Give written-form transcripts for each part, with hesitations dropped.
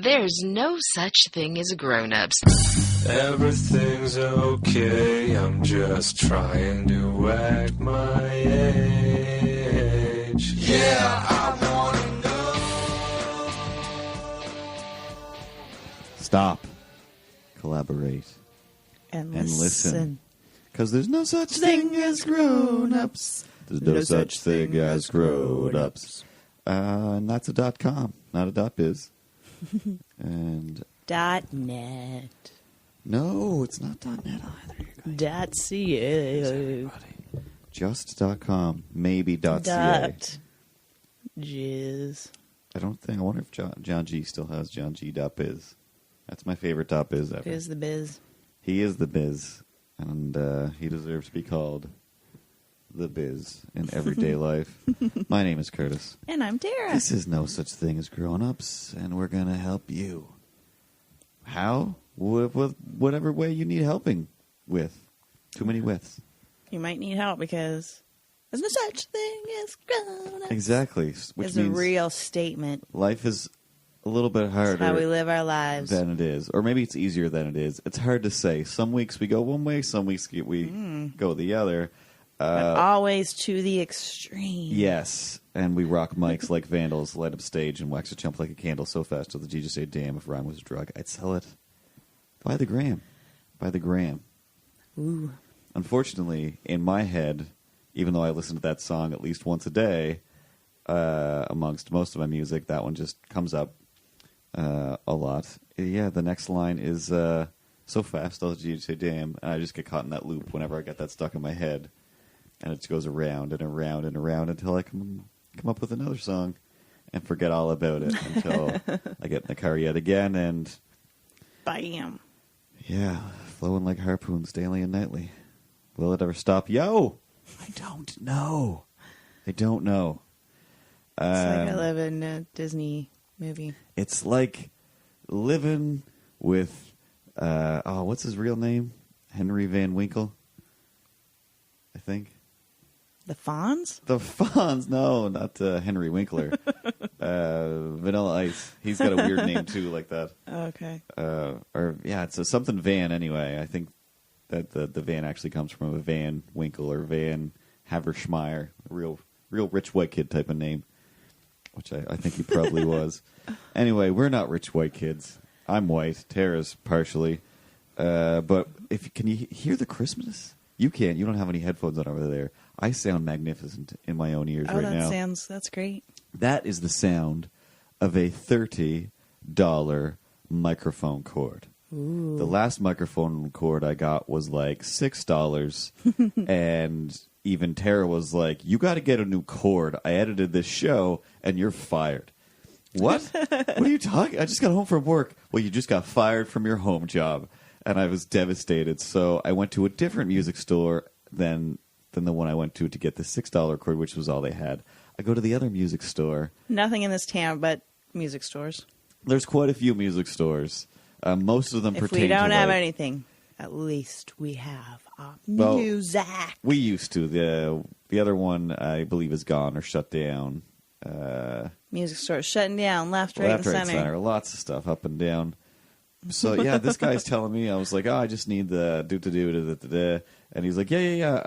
There's no such thing as grown-ups. Everything's okay, I'm just trying to act my age. Yeah, I wanna know. Stop. Collaborate. And listen. Because there's no such thing as grown-ups. There's no such thing as grown-ups. And that's a .com, not a .biz. And .net. No, it's not .net either. .ca. Just.com, maybe .ca. Jizz. I wonder if John G still has johng.biz. That's my favorite .biz ever. Biz the biz. He is the biz, and he deserves to be called the biz in everyday life. My name is Curtis. And I'm Tara. This is No Such Thing as Grown-Ups, and we're going to help you. How? With whatever way you need helping with. Too many withs. You might need help because there's no such thing as grown-ups. Exactly. Which it's means a real statement. life is a little bit harder. It's how we live our lives. Than it is. Or maybe it's easier than it is. It's hard to say. Some weeks we go one way, some weeks we go the other. But always to the extreme. Yes, and we rock mics like vandals, light up stage, and wax a chump like a candle so fast till the DJ say, damn, if rhyme was a drug, I'd sell it by the gram. By the gram. Ooh. Unfortunately, in my head, even though I listen to that song at least once a day, amongst most of my music, that one just comes up a lot. Yeah, the next line is so fast, I'll DJ say, damn, and I just get caught in that loop whenever I get that stuck in my head. And it goes around and around and around until I come up with another song and forget all about it until I get in the car yet again and... Bam. Yeah, flowing like harpoons daily and nightly. Will it ever stop? Yo! I don't know. It's like I live in a Disney movie. It's like living with... what's his real name? Henry Van Winkle, I think. The Fonz? The Fonz, no, not Henry Winkler. Vanilla Ice. He's got a weird name too, like that. Okay. It's something Van anyway. I think that the Van actually comes from a Van Winkle or Van Haverschmeyer, a real rich white kid type of name, which I think he probably was. Anyway, we're not rich white kids. I'm white. Tara's partially. But can you hear the crispness? You can't. You don't have any headphones on over there. I sound magnificent in my own ears right now. That's great. That is the sound of a $30 microphone cord. Ooh. The last microphone cord I got was like $6, and even Tara was like, you got to get a new cord. I edited this show, and you're fired. What? What are you talking? I just got home from work. Well, you just got fired from your home job. And I was devastated, so I went to a different music store than the one I went to get the $6 cord, which was all they had. I go to the other music store. Nothing in this town but music stores. There's quite a few music stores. Most of them pertain to... If we don't have anything, at least we have music. We used to. The other one, I believe, is gone or shut down. Music stores shutting down, left, right, and center. Lots of stuff up and down. So, yeah, this guy's telling me, I was like, I just need the do-do-do-do-do-do. And he's like, yeah,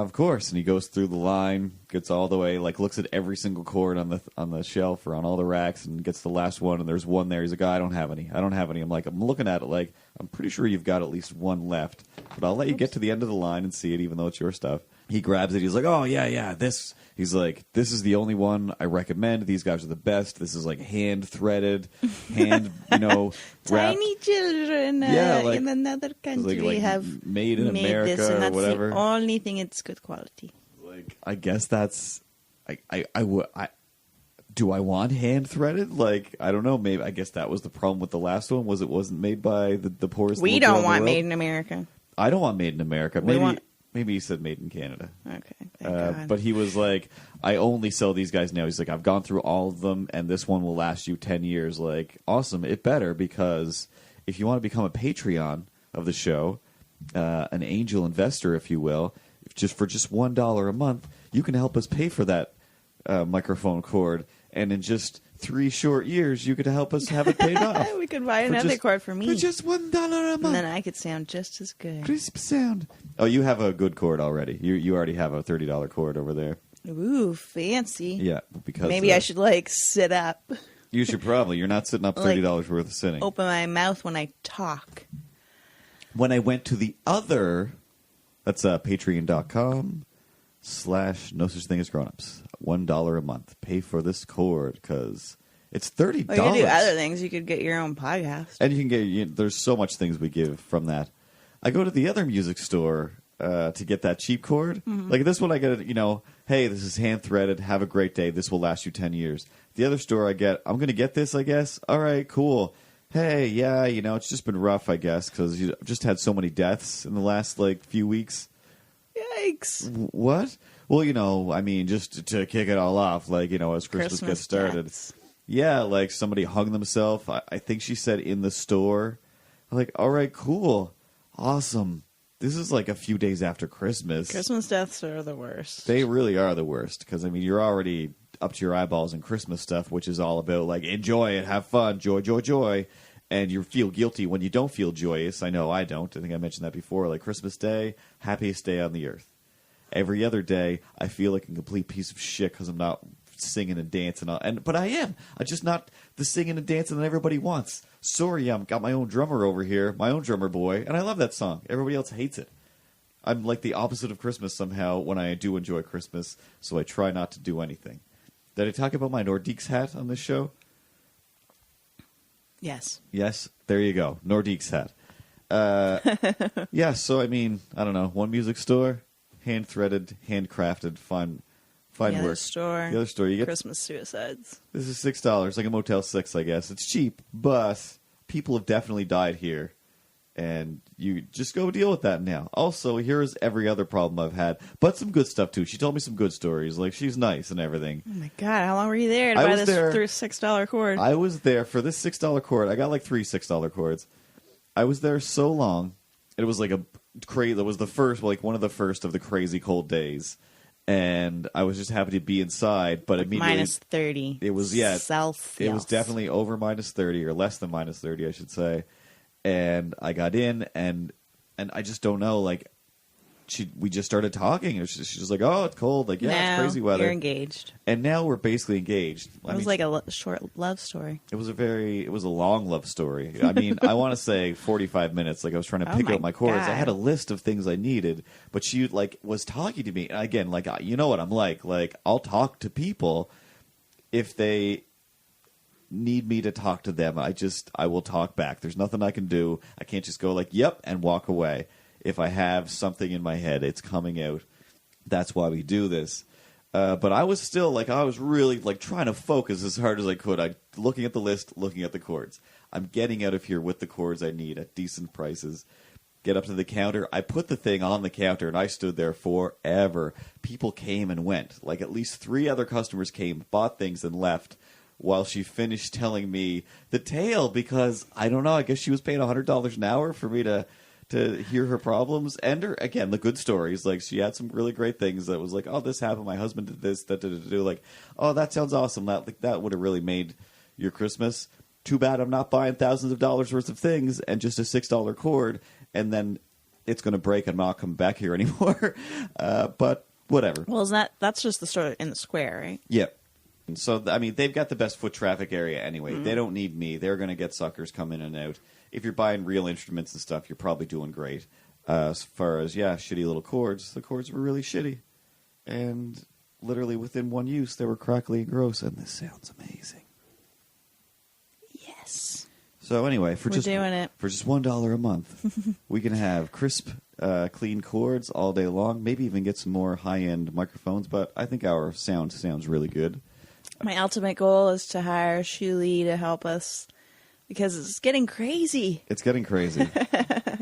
of course. And he goes through the line, gets all the way, like, looks at every single cord on the shelf or on all the racks and gets the last one. And there's one there. He's like, I don't have any. I'm like, I'm looking at it like, I'm pretty sure you've got at least one left. But I'll let you get to the end of the line and see it, even though it's your stuff. He grabs it. He's like, oh, yeah, this. He's like, this is the only one I recommend. These guys are the best. This is like hand-threaded, wrapped. Tiny children in another country like have made in America this, and that's or whatever. The only thing it's good quality. Like, I guess that's... do I want hand-threaded? Like, I don't know. Maybe I guess that was the problem with the last one, was it wasn't made by the poorest... We don't want made in America. I don't want made in America. Maybe he said made in Canada. Okay, thank God. But he was like, I only sell these guys now. He's like, I've gone through all of them, and this one will last you 10 years. Like, awesome. It better, because if you want to become a Patreon of the show, an angel investor, if you will, for just $1 a month, you can help us pay for that microphone cord. And in just 3 short years, you could help us have it paid off. We could buy For another just- cord for me. For just $1 a month. and then I could sound just as good. Crisp sound. Oh, you have a good cord already. You already have a $30 cord over there. Ooh, fancy. Yeah, because Maybe I should, sit up. You should probably. You're not sitting up $30 worth of sitting. Open my mouth when I talk. When I went to the other, that's patreon.com/no such thing as grownups. $1 a month. Pay for this cord because it's $30. Well, you could do other things. You could get your own podcast. And you can get, there's so much things we give from that. I go to the other music store to get that cheap cord. Mm-hmm. Like this one, I get, hey, this is hand threaded. Have a great day. This will last you 10 years. The other store, I get, I'm going to get this, I guess. All right, cool. Hey, yeah, it's just been rough, I guess, because I've just had so many deaths in the last, few weeks. Yikes. What? Well, just to kick it all off, as Christmas gets started. Deaths. Yeah, somebody hung themselves. I think she said in the store. I'm like, all right, cool. Awesome. This is a few days after Christmas. Christmas deaths are the worst. They really are the worst because, you're already up to your eyeballs in Christmas stuff, which is all about, enjoy it, have fun, joy, joy, joy. And you feel guilty when you don't feel joyous. I know I don't. I think I mentioned that before. Christmas Day, happiest day on the earth. Every other day, I feel like a complete piece of shit because I'm not singing and dancing. But I am. I'm just not the singing and dancing that everybody wants. Sorry, I've got my own drummer over here, my own drummer boy, and I love that song. Everybody else hates it. I'm like the opposite of Christmas somehow when I do enjoy Christmas, so I try not to do anything. Did I talk about my Nordiques hat on this show? Yes. Yes, there you go. Nordiques hat. Yeah, so I don't know. One music store, hand-threaded, handcrafted, fine The work. other store. The other store, you get Christmas suicides. this is $6, like a Motel 6, I guess. It's cheap, but people have definitely died here, and you just go deal with that now. Also, here's every other problem I've had, but some good stuff too. She told me some good stories, she's nice and everything. Oh my God, how long were you there to I buy was this there- through $6 cord? I was there for this $6 cord. I got 3 $6 cords. I was there so long. It was it was the first, one of the first of the crazy cold days. And I was just happy to be inside, but immediately minus 30. It was Celsius. It was definitely over minus 30 or less than minus 30, I should say. And I got in, and I just don't know. We just started talking. She's just like, "Oh, it's cold." Yeah, now it's crazy weather. You're engaged. And now we're basically engaged. It was a short love story. It was a long love story. I want to say 45 minutes. I was trying to pick out my chords. God. I had a list of things I needed, but she was talking to me. And again, you know what I'm like. I'll talk to people if they need me to talk to them. I will talk back. There's nothing I can do. I can't just go yep, and walk away. If I have something in my head, it's coming out. That's why we do this. But I was still I was really trying to focus as hard as I could. Looking at the list, looking at the chords. I'm getting out of here with the chords I need at decent prices. Get up to the counter. I put the thing on the counter, and I stood there forever. People came and went. At least 3 other customers came, bought things, and left while she finished telling me the tale because, I don't know, I guess she was paying $100 an hour for me to hear her problems and her, again, the good stories. She had some really great things that was oh, this happened, my husband did this, oh, that sounds awesome. That would have really made your Christmas. Too bad I'm not buying thousands of dollars worth of things and just a $6 cord, and then it's going to break and not come back here anymore. But whatever. Well, that's just the store in the square, right? Yep. And so, they've got the best foot traffic area anyway. They don't need me. They're going to get suckers come in and out. If you're buying real instruments and stuff, you're probably doing great. As far as, shitty little chords, the chords were really shitty. And literally within one use, they were crackly and gross, and this sounds amazing. Yes. So anyway, We're doing it. For just $1 a month, we can have crisp, clean chords all day long, maybe even get some more high-end microphones, but I think our sound sounds really good. My ultimate goal is to hire Shuli to help us because it's getting crazy. It's getting crazy.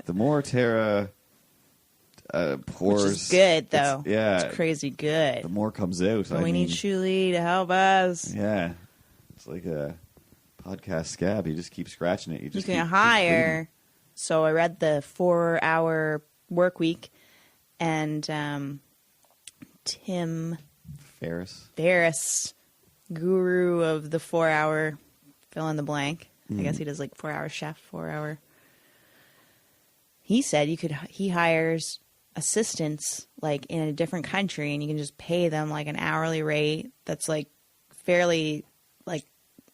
The more Tara pours... Which is good, though. Yeah. It's crazy good. The more comes out. But we need Shuli to help us. Yeah. It's like a podcast scab. You just keep scratching it. You can hire. So I read the 4-hour work week, and Tim Ferriss. Ferriss guru of the 4-hour fill in the blank. I guess he does like 4-hour chef, 4-hour. He said he hires assistants like in a different country, and you can just pay them like an hourly rate that's like fairly like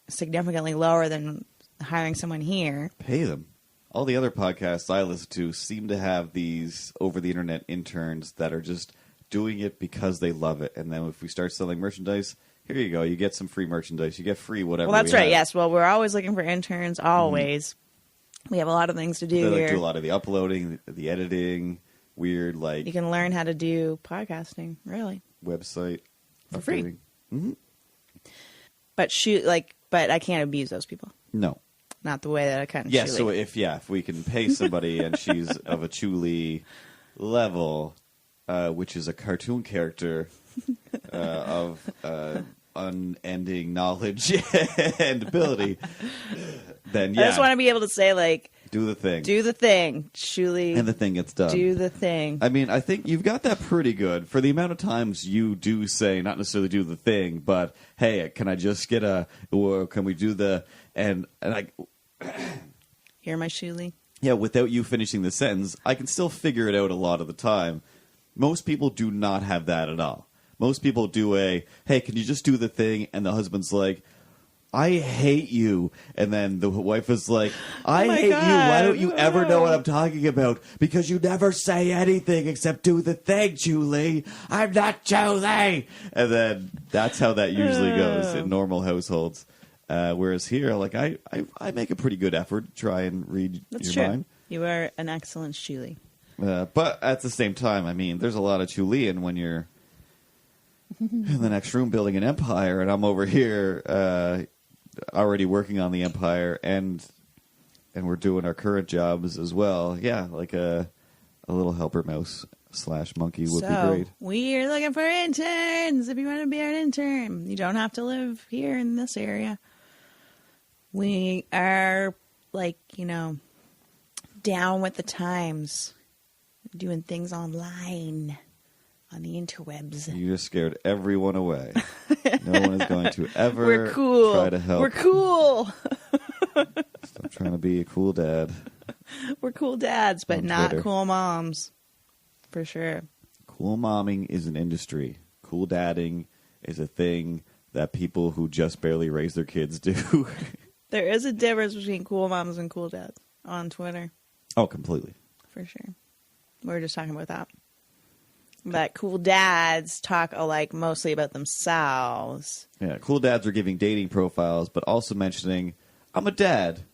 significantly lower than hiring someone here. Pay them. All the other podcasts I listen to seem to have these over the internet interns that are just doing it because they love it. And then if we start selling merchandise, here you go. You get some free merchandise. You get free whatever. Well, that's right. have. Yes. Well, we're always looking for interns. Always. We have a lot of things to do They here. do a lot of the uploading, the editing, weird like You can learn how to do podcasting, really, website for free. uploading. Mm-hmm. But I can't abuse those people. No. Not the way that I kind of. Yeah. So if we can pay somebody and she's of a Chuli level, which is a cartoon character of unending knowledge and ability, then yeah, I just want to be able to say like, do the thing, Shuli, and the thing gets done. do the thing. I mean, I think you've got that pretty good for the amount of times you do say, not necessarily do the thing, but hey, can I just get or can we do the and I. You're my Shuli. Yeah, without you finishing the sentence, I can still figure it out a lot of the time. Most people do not have that at all. Most people do hey, can you just do the thing? And the husband's like, I hate you. And then the wife is like, I hate God. you. Why don't you ever know what I'm talking about? Because you never say anything except do the thing, Julie. I'm not Julie. And then that's how that usually goes in normal households. Whereas here, like I make a pretty good effort to try and read That's your true. mind. You are an excellent Shuli. But at the same time, I mean, there's a lot of Chulian when you're in the next room building an empire, and I'm over here already working on the empire, and we're doing our current jobs as well. Yeah, like a little helper mouse / monkey would be great. We're looking for interns. If you want to be an intern, you don't have to live here in this area. We are down with the times, doing things online on the interwebs. You just scared everyone away. No one is going to ever We're cool. try to help. We're cool. Stop trying to be a cool dad. We're cool dads, but On not Twitter. cool moms. For sure. Cool momming is an industry. Cool dadding is a thing that people who just barely raise their kids do. There is a difference between cool moms and cool dads on Twitter. Oh, completely. For sure. We were just talking about that. But cool dads talk mostly about themselves. Yeah, cool dads are giving dating profiles, but also mentioning, I'm a dad,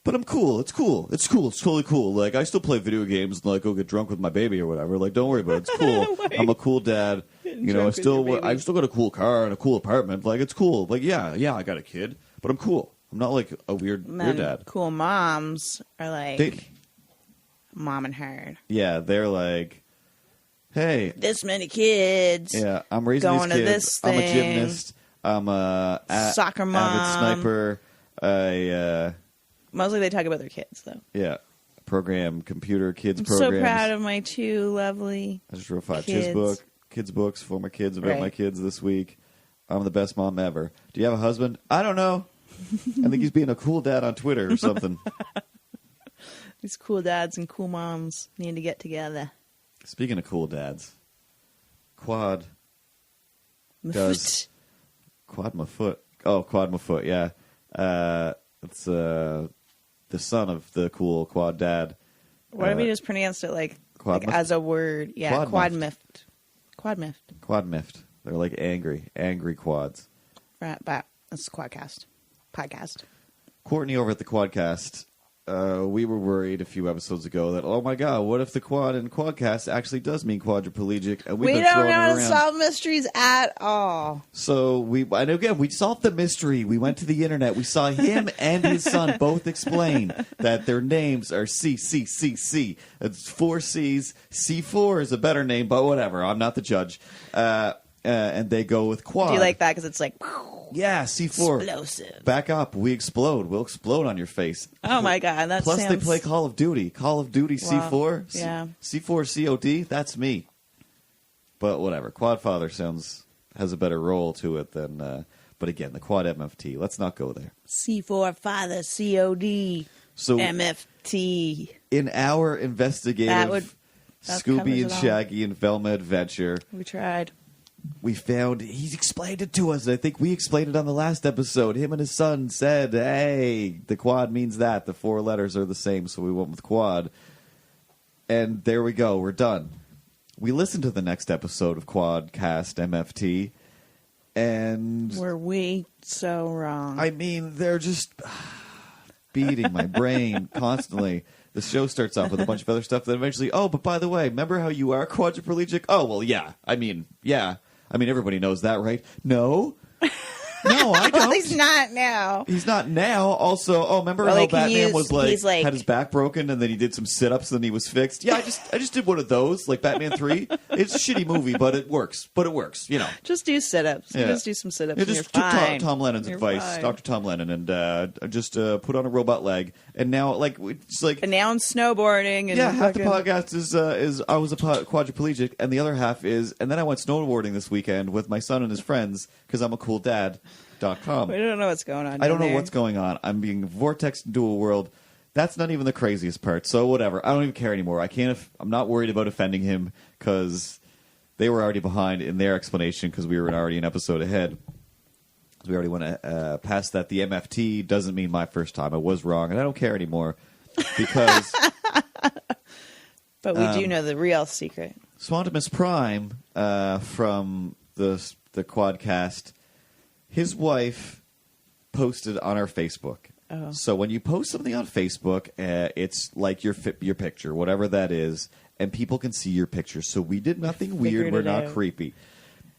but I'm cool. It's cool. It's cool. It's totally cool. Like, I still play video games and, go get drunk with my baby or whatever. Like, don't worry about it. It's cool. I'm a cool dad. You know, I still got a cool car and a cool apartment. Like, it's cool. Like, yeah, I got a kid, but I'm cool. I'm not like a weird dad. Cool moms are like mom and her. Yeah, they're like, hey, this many kids. Yeah, I'm raising going these kids. to this I'm a thing. gymnast. I'm a Soccer mom. avid sniper. Mostly they talk about their kids, though. Yeah, program computer kids I'm programs. so proud of my 2 lovely I just wrote 5 kids. kids books for my kids about Right. my kids this week. I'm the best mom ever. Do you have a husband? I don't know. I think he's being a cool dad on Twitter or something. These cool dads and cool moms need to get together. Speaking of cool dads, Quad does Quad my foot. Oh, Quad my foot. Yeah, it's the son of the cool Quad dad. What if we just pronounced it Quad miffed? as a word? Yeah, Quad miffed. Quad miffed. Quad miffed. They're like angry quads. Right, but it's Quadcast. Podcast. Courtney over at the Quadcast, we were worried a few episodes ago that, oh my god, what if the quad in Quadcast actually does mean quadriplegic? And We been don't throwing know it how to around. solve mysteries at all. So and again, we solved the mystery. We went to the internet. We saw him and his son both explain that their names are C. It's 4 C's. C4 is a better name, but whatever. I'm not the judge. And they go with quad. Do you like that? Because it's like, Yeah, C4. explosive. Back up. We explode. We'll explode on your face. Oh my god, that Plus, sounds... they play Call of Duty. Call of Duty Wow. C4. Yeah. C4 COD. That's me. But whatever. Quadfather has a better role to it than. But again, the quad MFT. Let's not go there. C4 Father COD So MFT. in our investigative that Scooby covers and it all. Shaggy and Velma adventure, We tried. we found he's explained it to us. I think we explained it on the last episode. Him and his son said, hey, the quad means that. The 4 letters are the same, so we went with quad. And there we go. We're done. We listened to the next episode of Quadcast MFT, and Were we so wrong? I mean, they're just beating my brain constantly. The show starts off with a bunch of other stuff, then eventually, oh, but by the way, remember how you are quadriplegic? Oh, well, yeah. I mean, everybody knows that, right? No. No, I Well, don't. he's not now. He's not now. Also, remember Well, how he can Batman use- was he's like- had his back broken and then he did some sit-ups and then he was fixed? Yeah, I just did one of those, like Batman 3. It's a shitty movie, but it works. You know. Just do sit-ups. Yeah. Just do some sit-ups Yeah, and just you're took fine. Tom Lennon's You're advice, fine. Dr. Tom Lennon, and just put on a robot leg. And now, like, it's like... And now I'm snowboarding. And Yeah, half the fucking- podcast is I was a quadriplegic, and the other half is, and then I went snowboarding this weekend with my son and his friends because I'm a cool dad.com. We don't know what's going on. I don't down know there. what's going on. I'm being vortexed into a world. That's not even the craziest part. So whatever. I don't even care anymore. I'm not worried about offending him because they were already behind in their explanation because we were already an episode ahead. We already went past that. The MFT doesn't mean my first time. I was wrong, and I don't care anymore because But we do know the real secret. Swantimus Prime from the Quadcast, his wife posted on our Facebook. Oh. So when you post something on Facebook, it's like your picture, whatever that is, and people can see your picture. So we did nothing weird. Figured We're it not out. creepy.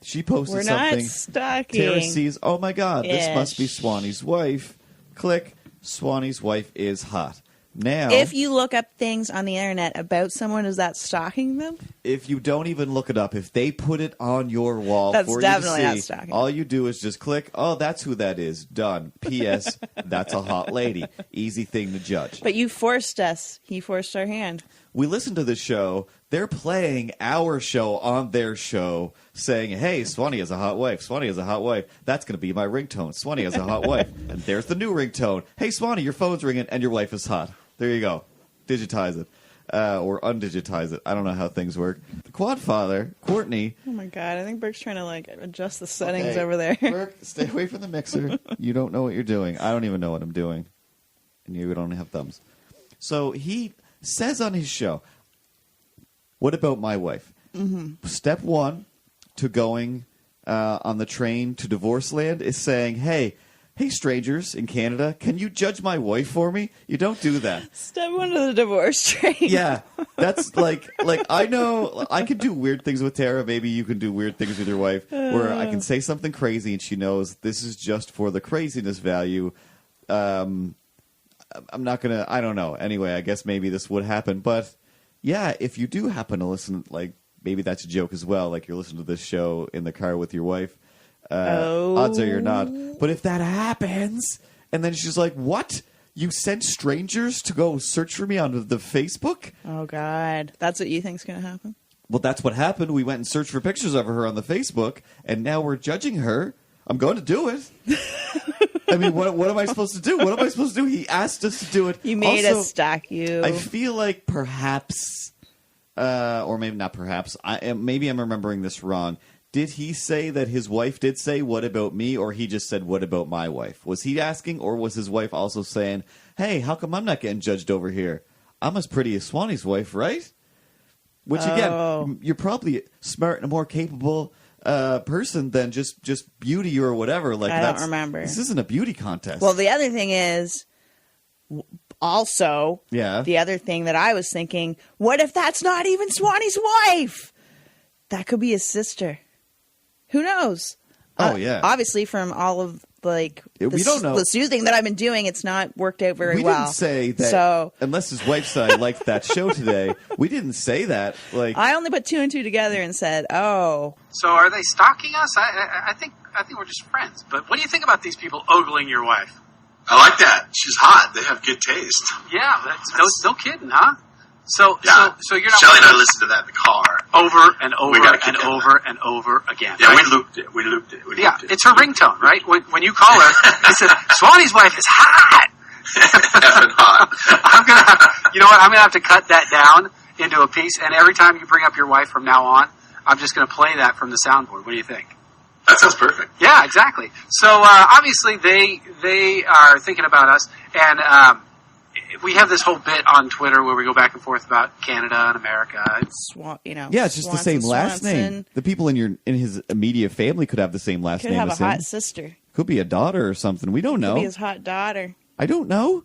She posted We're something. not stalking. Tara sees, oh my God, this Ish. must be Swanee's wife. Click, Swanee's wife is hot. Now, If you look up things on the internet about someone, is that stalking them? if you don't even look it up, if they put it on your wall That's for definitely you not to see, stalking. all you do is just click, oh, that's who that is. Done. P.S. That's a hot lady. Easy thing to judge. But you forced us. He forced our hand. We listen to the show. They're playing our show on their show, saying, hey, Swanee has a hot wife. Swanee has a hot wife. That's going to be my ringtone. Swanee has a hot wife. And there's the new ringtone. Hey, Swanee, your phone's ringing and your wife is hot. There you go. Digitize it. Or undigitize it. I don't know how things work. The quad father, Courtney. Oh my god! I think Burke's trying to like adjust the settings Okay, over there. Burke, stay away from the mixer. You don't know what you're doing. I don't even know what I'm doing. And you don't have thumbs. So he says on his show, what about my wife? Mm-hmm. Step 1 to going on the train to divorce land is saying, hey, strangers in Canada, can you judge my wife for me? You don't do that. Step 1 to the divorce train. Yeah, that's like I know I can do weird things with Tara. Maybe you can do weird things with your wife, where I can say something crazy and she knows this is just for the craziness value. I'm not gonna. I don't know. Anyway, I guess maybe this would happen, but yeah, if you do happen to listen, like maybe that's a joke as well. Like you're listening to this show in the car with your wife. Odds are you're not. But if that happens, and then she's like, "What? You sent strangers to go search for me on the Facebook?" Oh god, that's what you think's gonna happen? Well, that's what happened. We went and searched for pictures of her on the Facebook, and now we're judging her. I'm going to do it. I mean, what am I supposed to do? What am I supposed to do? He asked us to do it. You made Also, us stalk you. I feel like perhaps, or maybe not perhaps, maybe I'm remembering this wrong. Did he say that his wife did say, what about me? Or he just said, what about my wife? Was he asking, or was his wife also saying, hey, how come I'm not getting judged over here? I'm as pretty as Swanee's wife, right? Which, again, you're probably smart and a more capable person than just beauty or whatever. Like I don't remember. This isn't a beauty contest. Well, the other thing is, also, yeah. the other thing that I was thinking, what if that's not even Swanee's wife? That could be his sister. Who knows? Oh, yeah. Obviously, from all of We don't know. the soothing that I've been doing, it's not worked out very we well. didn't say that. So unless his wife said I liked that show today, we didn't say that. Like I only put 2 and 2 together and said, "Oh, So are they stalking us? I think we're just friends. But what do you think about these people ogling your wife? I like that. She's hot. They have good taste. Yeah, no kidding, huh? So Yeah. so you're not. Shelly and I listened to that in the car. over and over We gotta keep and doing over and over again. Yeah, right? we looped it. We looped it. Yeah, it's her ringtone, right? When you call her, it says, Swanee's wife is hot. Effing hot. I'm gonna have to cut that down into a piece, and every time you bring up your wife from now on, I'm just gonna play that from the soundboard. What do you think? That sounds perfect. Yeah, exactly. So obviously they are thinking about us, and we have this whole bit on Twitter where we go back and forth about Canada and America. Yeah, it's just the same last name. The people in his immediate family could have the same last Could name have as a him. hot sister. Could be a daughter or something. We don't know. Could be his hot daughter. I don't know.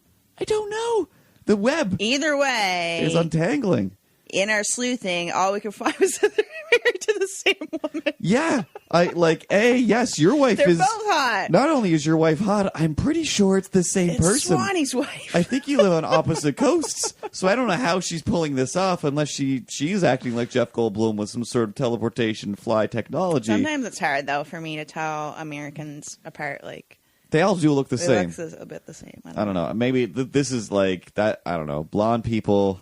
The web Either way, is untangling. in our sleuthing, all we could find was that they're married to the same woman. Yeah. Yes, your wife They're is... both hot. Not only is your wife hot, I'm pretty sure it's the same It's person. Swanee's wife. I think you live on opposite coasts, so I don't know how she's pulling this off unless she's acting like Jeff Goldblum with some sort of teleportation fly technology. Sometimes it's hard, though, for me to tell Americans apart. Like, They all do look the it same. looks a bit the same. I don't know. Maybe this is like that. I don't know. Blonde people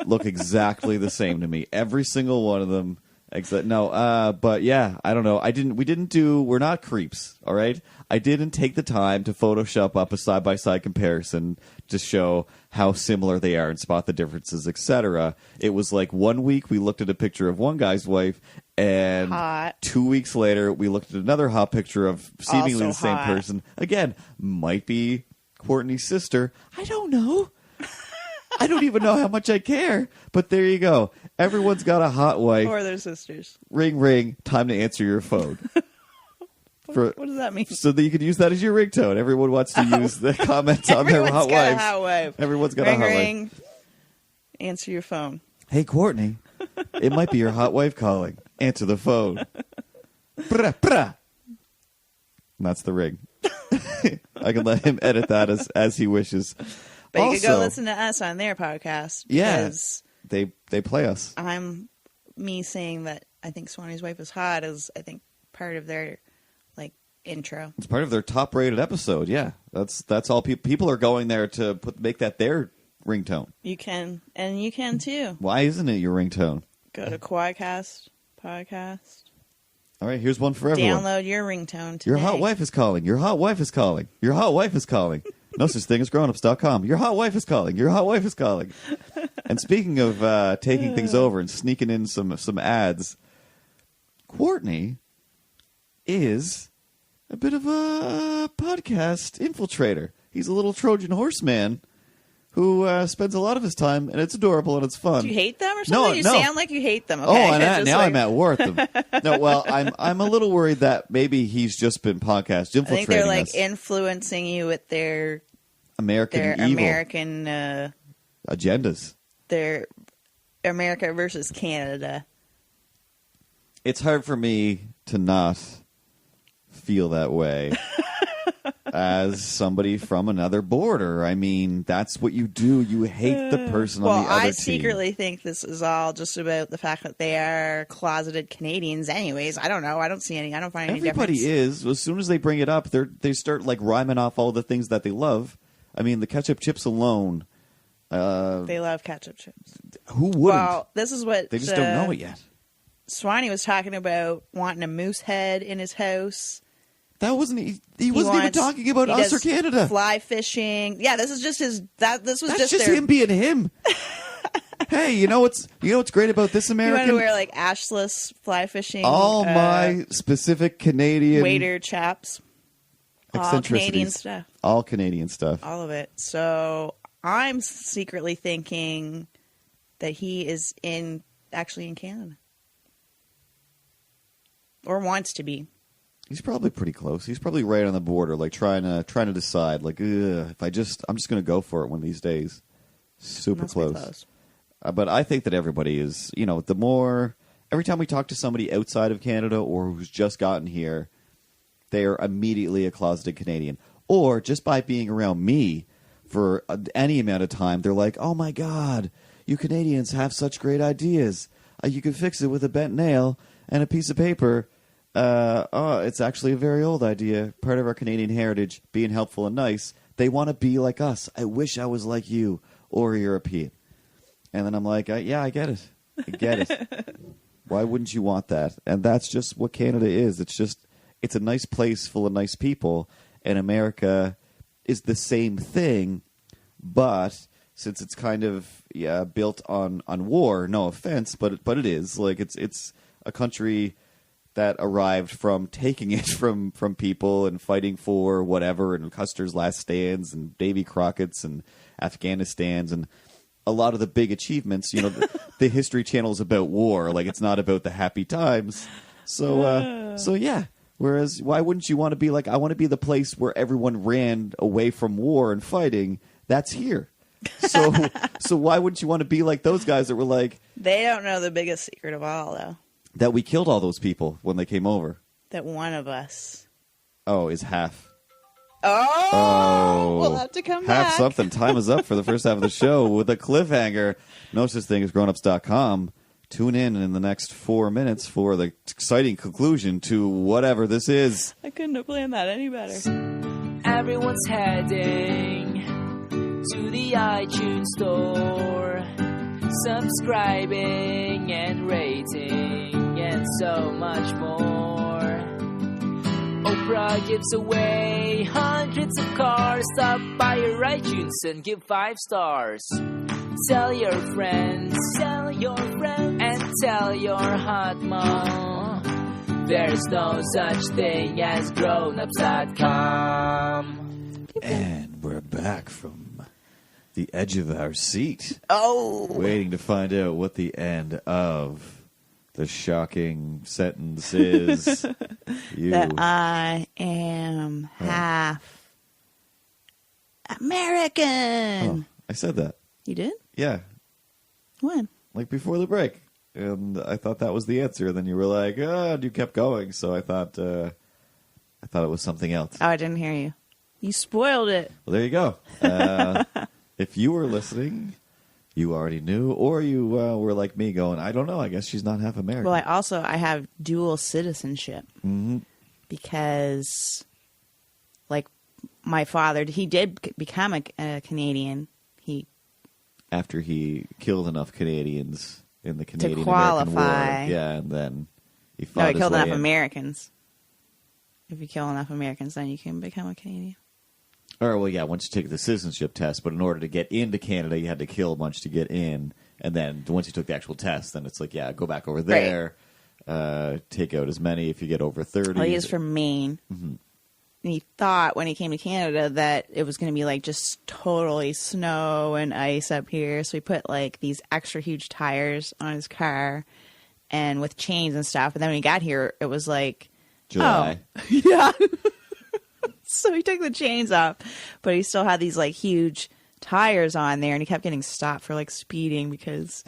look exactly the same to me. Every single one of them. But yeah, I don't know. We're not creeps, all right? I didn't take the time to Photoshop up a side-by-side comparison to show how similar they are and spot the differences, etc. It was like 1 week we looked at a picture of one guy's wife, and Hot. 2 weeks later we looked at another hot picture of seemingly Also the same hot. person. Again, might be Courtney's sister. I don't know. I don't even know how much I care. But there you go. Everyone's got a hot wife. Or their sisters. Ring, ring. Time to answer your phone. What does that mean? So that you can use that as your ringtone. Everyone wants to use the comments on their hot Everyone's got a wives. hot wife. Everyone's got Ring, a hot ring. wife. Answer your phone. Hey, Courtney. It might be your hot wife calling. Answer the phone. Brah, brah. And that's the ring. I can let him edit that as he wishes. But also, you could go listen to us on their podcast. Yeah. Because They play us. me saying that I think Swanee's wife is hot is, I think, part of their intro. It's part of their top-rated episode. Yeah, that's all. People are going there to make that their ringtone. You can, and you can too. Why isn't it your ringtone? Go to Quadcast podcast. All right, here's one for everyone. Download your ringtone today. Your hot wife is calling. Your hot wife is calling. Your hot wife is calling. No such thing as grownups.com. Your hot wife is calling. Your hot wife is calling. And speaking of taking things over and sneaking in some ads, Courtney is a bit of a podcast infiltrator. He's a little Trojan horseman who spends a lot of his time, and it's adorable and it's fun. Do you hate them or something? No. You sound like you hate them. Okay? Oh, and Just now like- I'm at war with them. No, well, I'm a little worried that maybe he's just been podcast I infiltrating think they're us. influencing you with their American evil American agendas. their America versus Canada. It's hard for me to not feel that way as somebody from another border. I mean, that's what you do. You hate the person on the other I team. secretly think this is all just about the fact that they are closeted Canadians. Anyways, I don't know. I don't see any. I don't find any Everybody difference. is. As soon as they bring it up, they start like rhyming off all the things that they love. I mean, the ketchup chips alone. They love ketchup chips. Who wouldn't? Well, this is what They just don't know it yet. Swanee was talking about wanting a moose head in his house. That wasn't. He wasn't even talking about us or Canada. Fly fishing. Yeah, this is just his. This was That's just him being him. Hey, you know what's great about this You want American? to wear like ashless fly fishing. All my specific Canadian waiter chaps. All Canadian stuff. All Canadian stuff. All of it. So I'm secretly thinking that he is actually in Canada. Or wants to be. He's probably pretty close. He's probably right on the border, like trying to decide, like, I'm just going to go for it one of these days. Super Must be close. But I think that everybody is, every time we talk to somebody outside of Canada or who's just gotten here, they are immediately a closeted Canadian. Or just by being around me for any amount of time, they're like, oh my God, you Canadians have such great ideas. You can fix it with a bent nail and a piece of paper. It's actually a very old idea, part of our Canadian heritage, being helpful and nice. They want to be like us. I wish I was like you or a European. And then I'm like, yeah, I get it. I get it. Why wouldn't you want that? And that's just what Canada is. It's a nice place full of nice people, and America is the same thing, but since it's kind of built on war, no offense, but it is. Like it's a country that arrived from taking it from people and fighting for whatever, and Custer's last stands and Davy Crockett's and Afghanistan's and a lot of the big achievements. You know, the History Channel is about war. Like, it's not about the happy times. So yeah. Whereas, why wouldn't you want to be like, I want to be the place where everyone ran away from war and fighting? That's here. So why wouldn't you want to be like those guys that were like... They don't know the biggest secret of all, though. That we killed all those people when they came over. That one of us... Oh, is half. Oh! We'll have to come back. Half something. Time is up for the first half of the show with a cliffhanger. No such thing as grownups.com. Tune in the next 4 minutes for the exciting conclusion to whatever this is. I couldn't have planned that any better. Everyone's heading to the iTunes store, subscribing and rating and so much more. Oprah gives away hundreds of cars. Stop by your iTunes and give 5 stars. Tell your friends, and tell your hot mom. There's no such thing as grownups.com. And we're back from the edge of our seat. Oh! Waiting to find out what the end of the shocking sentence is. That I am half American. Oh, I said that. You did? Yeah. When? Like before the break. And I thought that was the answer. And then you were like, and you kept going. So I thought it was something else. Oh, I didn't hear you. You spoiled it. Well, there you go. If you were listening, you already knew. Or you were like me going, I don't know. I guess she's not half American. Well, I have dual citizenship. Mm-hmm. Because, like, my father, he did become a Canadian. After he killed enough Canadians in the Canadian-American qualify. War. Yeah, and then he fought No, he his killed way enough in. Americans. If you kill enough Americans, then you can become a Canadian. Or, well, yeah, once you take the citizenship test, but in order to get into Canada, you had to kill a bunch to get in. And then once you took the actual test, then it's like, yeah, go back over there, take out as many if you get over 30. Well, he is from Maine. Mm-hmm. And he thought when he came to Canada that it was going to be like just totally snow and ice up here. So he put like these extra huge tires on his car and with chains and stuff. And then when he got here, it was like... July. Oh, yeah. So he took the chains off, but he still had these like huge tires on there, and he kept getting stopped for like speeding because.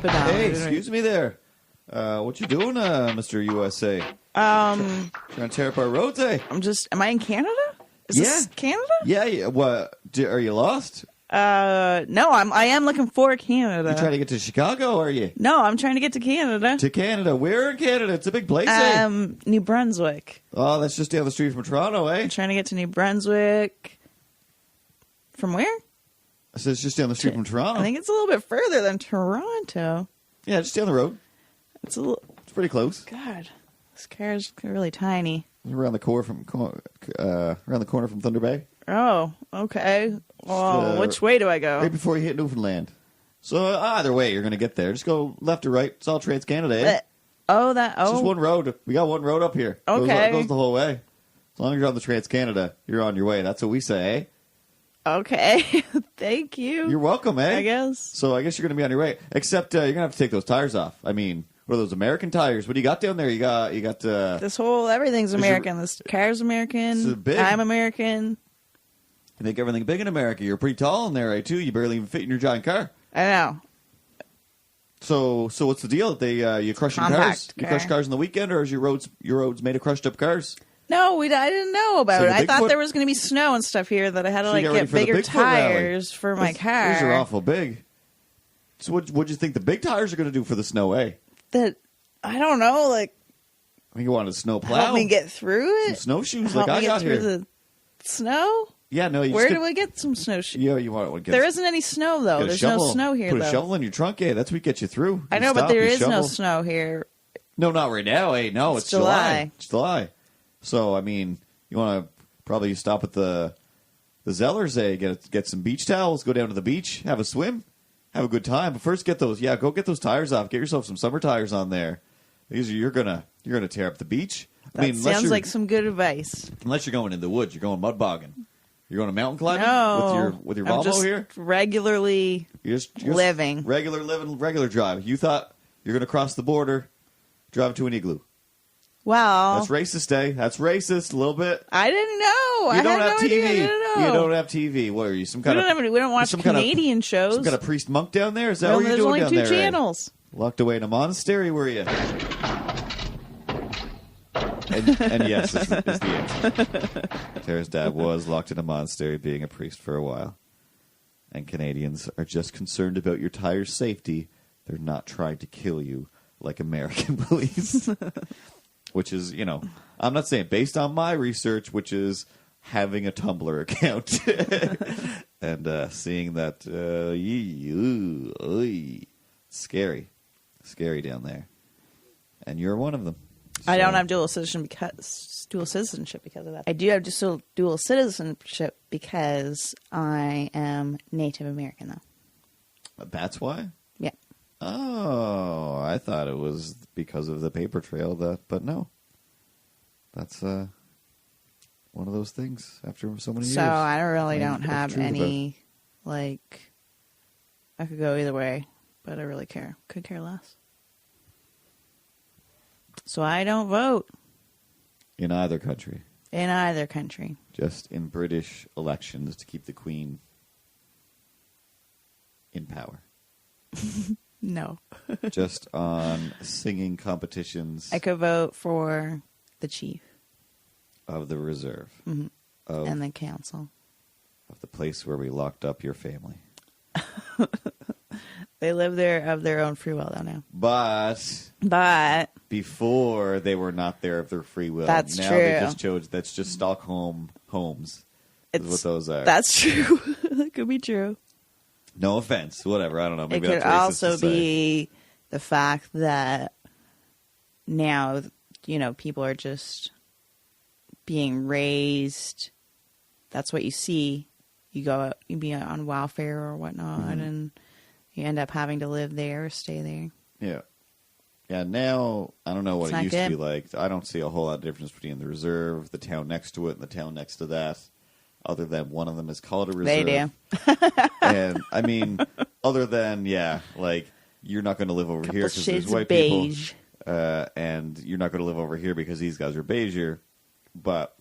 Hey, excuse me there. What you doing, Mr. USA? Trying to tear up our roads, eh? Am I in Canada? Is this Canada? Yeah. What? Are you lost? No, I am looking for Canada. You trying to get to Chicago, are you? No, I'm trying to get to Canada. To Canada. Where in Canada? It's a big place, eh? New Brunswick. Oh, that's just down the street from Toronto, eh? I'm trying to get to New Brunswick. From where? I said it's just down the street from Toronto. I think it's a little bit further than Toronto. Yeah, just down the road. It's pretty close. God, this car's really tiny. Around the corner from Thunder Bay. Oh, okay. Well, which way do I go? Right before you hit Newfoundland. So either way, you're going to get there. Just go left or right. It's all Trans-Canada, eh? It's just one road. We got one road up here. Okay. Goes the whole way. As long as you're on the Trans-Canada, you're on your way. That's what we say, eh? Okay. Thank you. You're welcome, eh? I guess. So I guess you're going to be on your way. Except you're going to have to take those tires off. I mean, what are those American tires? What do you got down there? You got everything's American. This car's American. Big. I'm American. You make everything big in America. You're pretty tall in there, right, too? You barely even fit in your giant car. I know. So what's the deal? You crushing cars? You crush cars on the weekend, or is your roads made of crushed up cars? No, I didn't know about it. I thought there was going to be snow and stuff here that I had to get bigger tires for my car. These are awful big. So what'd you think the big tires are going to do for the snow, eh? I don't know, like... I think you wanted a snow plow. Help me get through it? Some snowshoes like I got here. Help me get through the snow? Yeah, no. You Where just do we get some snow? you want to get There isn't any snow though. get a There's shovel, no snow here Put though. a shovel in your trunk. Hey, that's what gets you through. I You know, but stop, there you is no shovel. snow here. No, not right now. Hey, no, it's July. It's July. So I mean, you want to probably stop at the Zellers. Hey, get some beach towels. Go down to the beach. Have a swim. Have a good time. But first, go get those tires off. Get yourself some summer tires on there. Because you're gonna tear up the beach. That sounds like some good advice. Unless you're going in the woods, you're going mud bogging. You're going to mountain climbing with your I'm Volvo just here. Regularly You're just living, regular drive. You thought you're going to cross the border, drive to an igloo. Well, That's racist, eh? That's racist a little bit. I didn't know. You don't had have no TV. idea. I didn't know. You don't have TV. What are you? Some kind we don't watch Canadian shows. Some kind of priest monk down there? Is that Well, what you're there's doing only down two there? channels. Locked away in a monastery, were you? And yes, is the answer. Tara's dad was locked in a monastery being a priest for a while. And Canadians are just concerned about your tire's safety. They're not trying to kill you like American police. Which is, I'm not saying based on my research, which is having a Tumblr account. And seeing that, scary. Scary down there. And you're one of them. I don't have dual citizenship because of that. I do have just dual citizenship because I am Native American, though. That's why? Yeah. Oh, I thought it was because of the paper trail, but no. That's one of those things after so many years. So I don't What's have true any, I could go either way, but I really could care less. So I don't vote. In either country. In either country. Just in British elections to keep the Queen in power. No. Just on singing competitions I could vote for the chief. Of the reserve. Mm-hmm. Of, and the council. Of the place where we locked up your family. They live there of their own free will, though, now. But before they were not there of their free will. That's now true. They just chose. That's just Stockholm homes. Is what those are. That's true. That could be true. No offense. Whatever. I don't know. Maybe it could that's racist also to say. be the fact that now, people are just being raised. That's what you see. You go out, you be on welfare or whatnot, and you end up having to live there or stay there. Yeah. Yeah, now, I don't know what It's it not used good. to be like. I don't see a whole lot of difference between the reserve, the town next to it, and the town next to that, other than one of them is called a reserve. They do. And, I mean, other than, you're not going to live over Couple here because there's shades of white beige. people. And you're not going to live over here because these guys are beigeier. But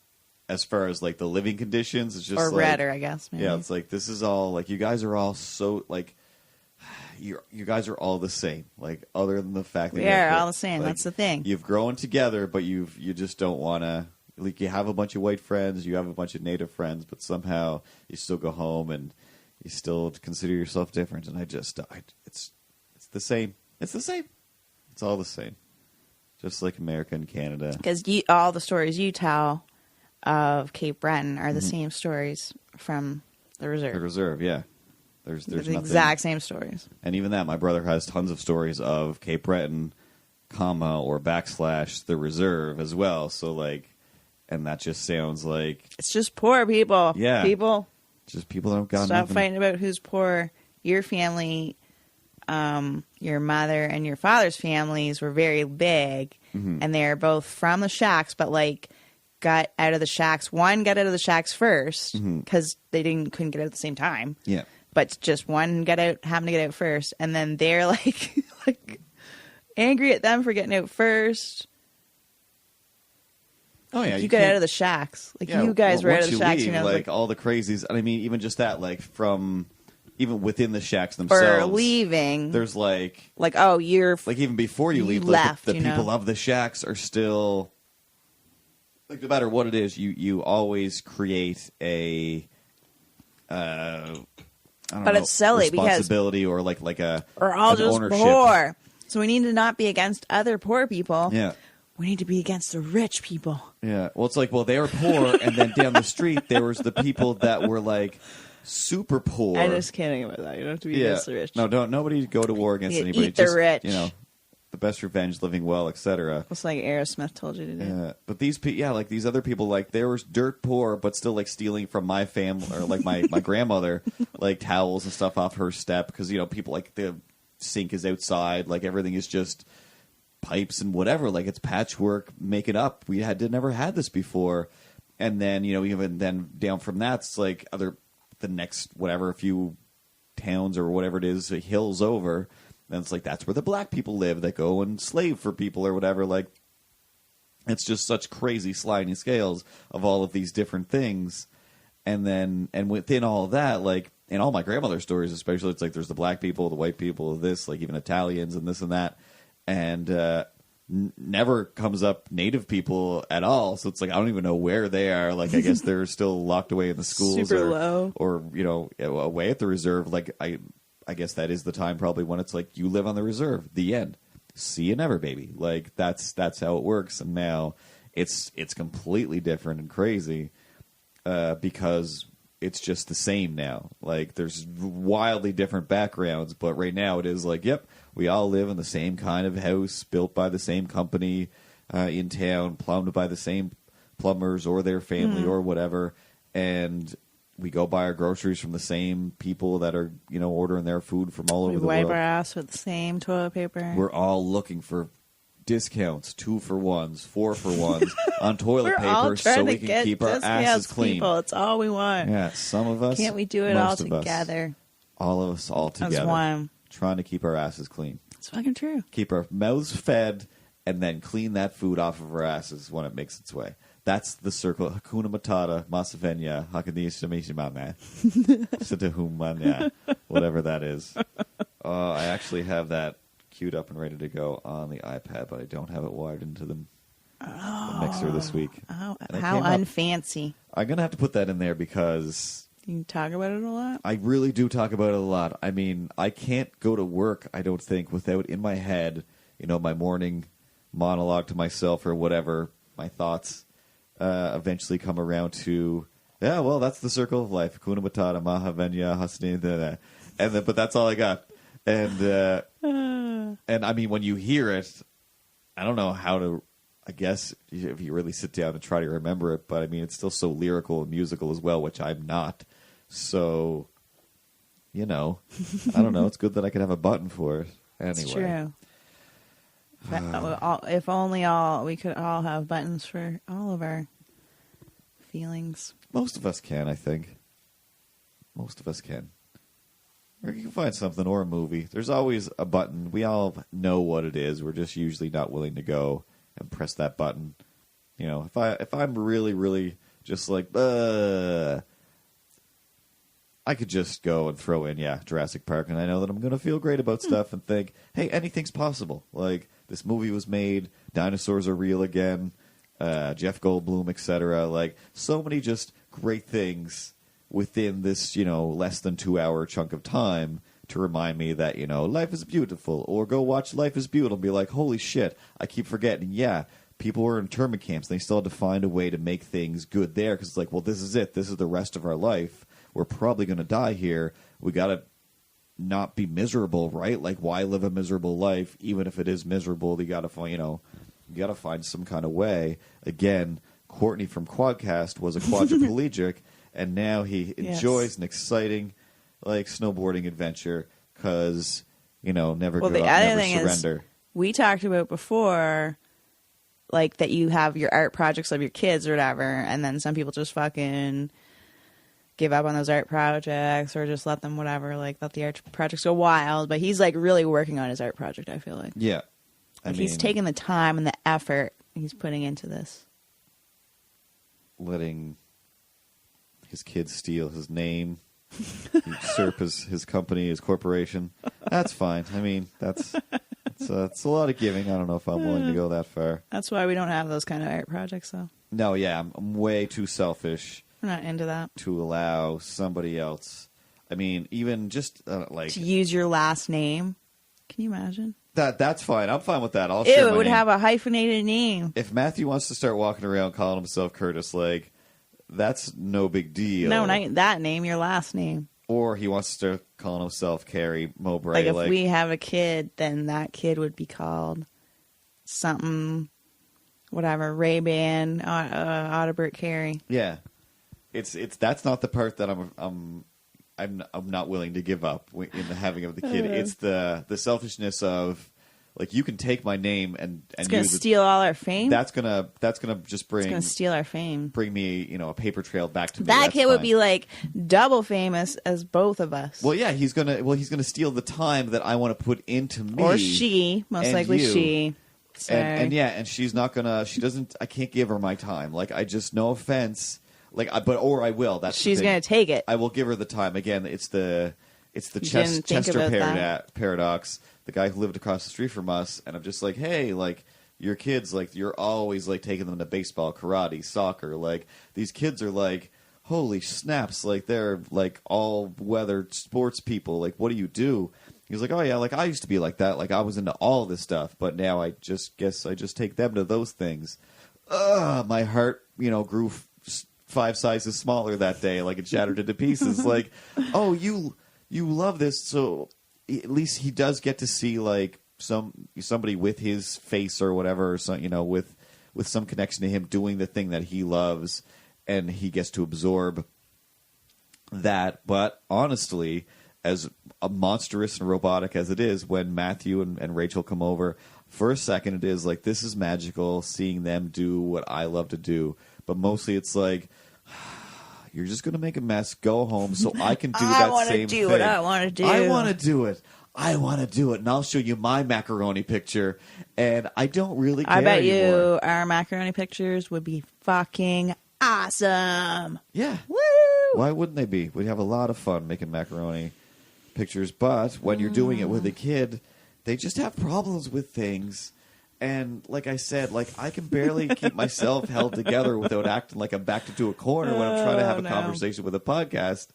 as far as, the living conditions, it's just Or redder, I guess. Maybe. Yeah, it's this is all, you guys are all so, you guys are all the same. Other than the fact that We are all the same. That's the thing. You've grown together, but you just don't want to. You have a bunch of white friends, you have a bunch of native friends, but somehow you still go home and you still consider yourself different. And it's the same. It's the same. It's all the same. Just like America and Canada. Because all the stories you tell of Cape Breton are the same stories from the reserve. The reserve, yeah. There's the nothing. exact same stories. And even that, my brother has tons of stories of Cape Breton, or / the reserve as well. So and that just sounds like It's just poor people. Yeah. People. just people that don't got Stop nothing. fighting about who's poor. Your family, your mother and your father's families were very big, and they're both from the shacks, but got out of the shacks. One got out of the shacks first because they couldn't get out at the same time. Yeah. But just one happened to get out first, and then they're angry at them for getting out first. Oh yeah, You got out of the shacks. You guys were out of the shacks. Leave, all the crazies. And I mean, even just that, from even within the shacks themselves, or leaving. There's oh, you're even before you leave, left. the people of the shacks are still no matter what it is, you always create a. But it's silly because responsibility or like a we're all an just ownership. poor, so we need to not be against other poor people. Yeah, We need to be against the rich people. Yeah. Well, it's like, well, they were poor, and then down the street there was the people that were like super poor. I'm just kidding about that. You don't have to be against the rich. No, don't nobody go to war against anybody. Eat the just, rich. You know, the best revenge, living well, etc. It's like Aerosmith told you to do. But these people, like these other people, like they were dirt poor, but still like stealing from my family or like my grandmother, like towels and stuff off her step because people like the sink is outside, like everything is just pipes and whatever, like it's patchwork, make it up. We never had this before, and then even then down from that, it's like the next whatever a few towns or whatever it is, hills over. And it's like that's where the black people live that go and slave for people or whatever. Like it's just such crazy sliding scales of all of these different things. And within all of that, like in all my grandmother's stories, especially, it's like there's the black people, the white people, this, like even Italians and this and that, and never comes up native people at all. So it's like I don't even know where they are. Like I guess they're still locked away in the schools, super low, or away at the reserve. Like I guess that is the time probably when it's like you live on the reserve. The end. See you never, baby. Like that's how it works. And now it's completely different and crazy because it's just the same now. Like there's wildly different backgrounds, but right now it is like, yep, we all live in the same kind of house, built by the same company in town, plumbed by the same plumbers or their family or whatever, and we go buy our groceries from the same people that are, ordering their food from all over the world. We wipe our ass with the same toilet paper. We're all looking for discounts, 2-for-1s, 4-for-1s on toilet paper so we can keep our asses clean. People. It's all we want. Yeah, some of us. Can't we do it all together? All of us all together. That's one. Trying to keep our asses clean. It's fucking true. Keep our mouths fed and then clean that food off of our asses when it makes its way. That's the circle. Hakuna Matata, Masavenya, Hakadishimishimana, Sitahumanya, whatever that is. I actually have that queued up and ready to go on the iPad, but I don't have it wired into the mixer this week. Oh, how unfancy. I'm going to have to put that in there because you talk about it a lot? I really do talk about it a lot. I mean, I can't go to work, I don't think, without in my head, my morning monologue to myself or whatever, my thoughts eventually come around to, yeah, well, that's the circle of life. Hakuna Matata, Mahavenya, Hasni, but that's all I got. And I mean, when you hear it, I don't know how to, I guess, if you really sit down and try to remember it, but I mean, it's still so lyrical and musical as well, which I'm not. So, I don't know. It's good that I could have a button for it. Anyway. It's true. If only we could all have buttons for all of our feelings. Most of us can, I think. Most of us can. Or you can find something or a movie. There's always a button. We all know what it is. We're just usually not willing to go and press that button. If I'm really, really just like, I could just go and throw in, Jurassic Park, and I know that I'm going to feel great about stuff and think, hey, anything's possible. Like, this movie was made, dinosaurs are real again, Jeff Goldblum, etc. Like, so many just great things within this, less than 2-hour chunk of time to remind me that, life is beautiful. Or go watch Life is Beautiful and be like, holy shit, I keep forgetting, people were in internment camps. They still had to find a way to make things good there because it's like, well, this is it. This is the rest of our life. We're probably going to die here. We got to not be miserable, right? Like, why live a miserable life? Even if it is miserable, you got to find, you got to find some kind of way. Again, Courtney from Quadcast was a quadriplegic, and now he enjoys an exciting, like, snowboarding adventure because, never give up, never surrender. We talked about before, like, that you have your art projects of your kids or whatever, and then some people just fucking give up on those art projects or just let them let the art projects go wild. But he's like really working on his art project, I feel like. Yeah. He's taking the time and the effort he's putting into this. Letting his kids steal his name, usurp his company, his corporation. That's fine. I mean, it's a lot of giving. I don't know if I'm willing to go that far. That's why we don't have those kind of art projects, though. No, I'm way too selfish. We're not into that. To allow somebody else. I mean, even just to use your last name. Can you imagine? That's fine. I'm fine with that. I'll Ew, share it my would name. have a hyphenated name. If Matthew wants to start walking around calling himself Curtis, like, that's no big deal. No, not that name, your last name. Or he wants to start calling himself Carrie Mowbray. Like, if we have a kid, then that kid would be called something, whatever, Ray-Ban, Audibert Carey. Yeah. It's that's not the part that I'm not willing to give up in the having of the kid. It's the selfishness of, like, you can take my name and It's going to use steal all our fame? That's gonna just It's going to bring steal our fame. me, a paper trail back to me. That That's kid would fine. be, like, double famous as both of us. Well, yeah, he's gonna steal the time that I want to put into me. Or she, most and likely you. she. Sorry. And she's not gonna. She doesn't. I can't give her my time. Like, I just, no offense. Like, or I will. That's She's the thing. going to take it. I will give her the time. Again, it's the didn't think Chester about that. paradox. The guy who lived across the street from us, and I'm just like, hey, like, your kids, like, you're always, like, taking them to baseball, karate, soccer. Like, these kids are like, holy snaps, like, they're like all weather sports people. Like, what do you do? He's like, oh yeah, like, I used to be like that. Like, I was into all this stuff, but now I just guess I just take them to those things. My heart, grew 5 sizes smaller that day. Like, it shattered into pieces. Like, oh, you love this, so at least he does get to see, like, somebody with his face or whatever, or some, with some connection to him doing the thing that he loves, and he gets to absorb that. But honestly, as monstrous and robotic as it is, when Matthew and Rachel come over, for a second it is like, this is magical, seeing them do what I love to do. But mostly it's like, you're just going to make a mess, go home so I can do that same thing. I want to do what I want to do. I want to do it. I want to do it. And I'll show you my macaroni picture. And I don't really care I bet anymore. you our macaroni pictures would be fucking awesome. Yeah. Woo! Why wouldn't they be? We'd have a lot of fun making macaroni pictures. But when you're doing it with a kid, they just have problems with things. And like I said, like, I can barely keep myself held together without acting like I'm backed into a corner when I'm trying to have a conversation with a podcast.